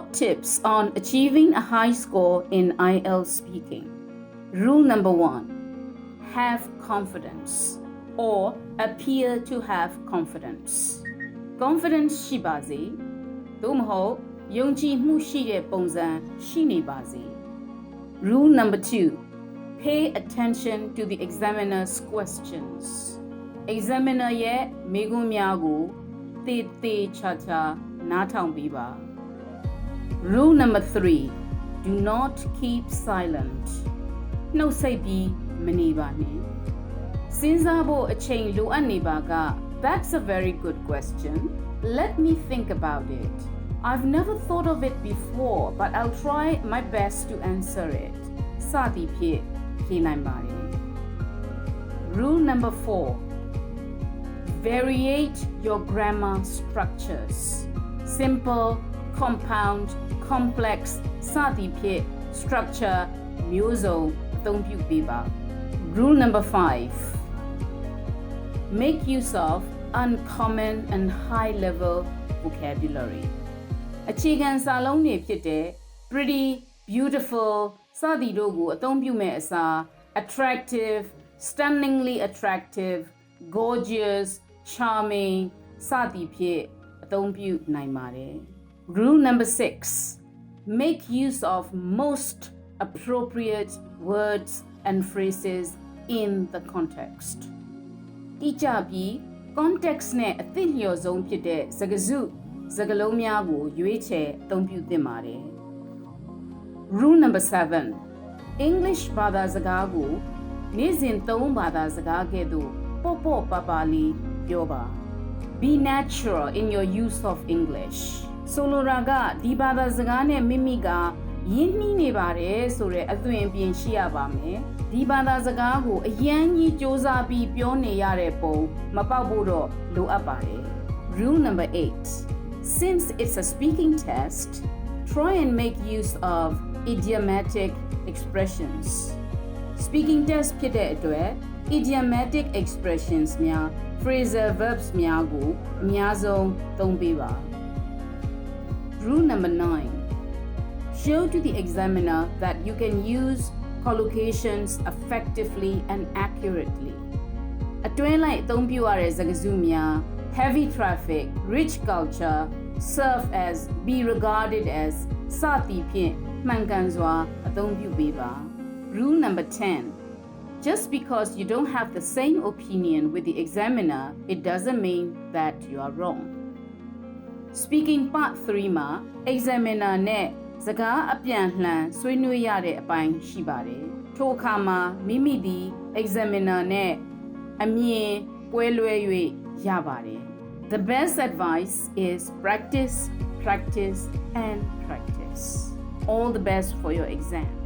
Top tips on achieving a high score in IELTS speaking. Rule number 1. Have confidence or appear to have confidence. Confidence ရှိပါစေ။သို့မဟုတ်ယုံကြည်မှုရှိတဲ့ပုံစံရှိနေပါစေ။ Rule number 2. Pay attention to the examiner's questions. Examiner ရဲ့မေးခွန်းများကိုသေသေချာချာနားထောင်ပေးပါ။ Rule number 3. Do not keep silent. နှုတ်ဆက်ပြီးမနေပါနဲ့။စဉ်းစားဖို့အချိန်လိုအပ်နေပါက That's a very good question. Let me think about it. I've never thought of it before, but I'll try my best to answer it. စသည်ဖြင့်ဖြေနိုင်ပါတယ်။ Rule number 4. Variate your grammar structures. Simple, compound, complex စသည်ဖြင့် structure မျိုးစုံအသုံးပြုပေးပါ။ Rule number 5. Make use of uncommon and high-level vocabulary. အခြေခံစာလုံးတွေဖြစ်တဲ့ pretty, beautiful စသည်တို့ကိုအသုံးပြုမဲ့အစား attractive, stunningly attractive, gorgeous, charming စသည်ဖြင့်အသုံးပြုနိုင်ပါတယ်။ Rule number 6. Make use of most appropriate words and phrases in the context. တိကျပြီး context နဲ့အသင့်လျော်ဆုံးဖြစ်တဲ့စကားစုစကားလုံးများကိုရွေးချယ်အသုံးပြုသင့်ပါတယ်။ Rule number 7. English ဘာသာစကားကိုနေ့စဉ်သုံးဘာသာစကားကဲ့သို့ပေါ့ပေါ့ပါပါလေးပြောပါ။ Be natural in your use of English. ဆိုလိုတာကဒီဘာသာစကားနဲ့မိမိကရင်းနှီးနေပါတယ်ဆိုတဲ့အသွင်အပြင်ရှိရပါမယ်။ဒီဘာသာစကားကိုအရန်ကြီးစ조사ပြီးပြောနေရတဲ့ပုံမပေါက်ဖို့တော့လိုအပ်ပါတယ်။ Rule number 8. Since it's a speaking test, try and make use of idiomatic expressions. Speaking test ဖြစ်တဲ့အတွက် idiomatic expressions များ phrasal verbs များကိုအများဆုံးသုံးပေးပါ။ Rule number 9. Show to the examiner that you can use collocations effectively and accurately. အတွင်းလိုက်အသုံးပြုရတဲ့စကားစုများ heavy traffic, rich culture, serve as, be regarded as စသည်ဖြင့်မှန်ကန်စွာအသုံးပြုပေးပါ။ Rule number 10. Just because you don't have the same opinion with the examiner, it doesn't mean that you are wrong. Speaking part 3 မှာ examiner နဲ့စကားအပြန်လှန်ဆွေးနွေးရတဲ့အပိုင်းရှိပါတယ်။ထိုအခါမှာမိမိဒီ examiner နဲ့အမြင်ပွဲလွဲ၍ရပါတယ်။ The best advice is practice, practice and practice. All the best for your exam.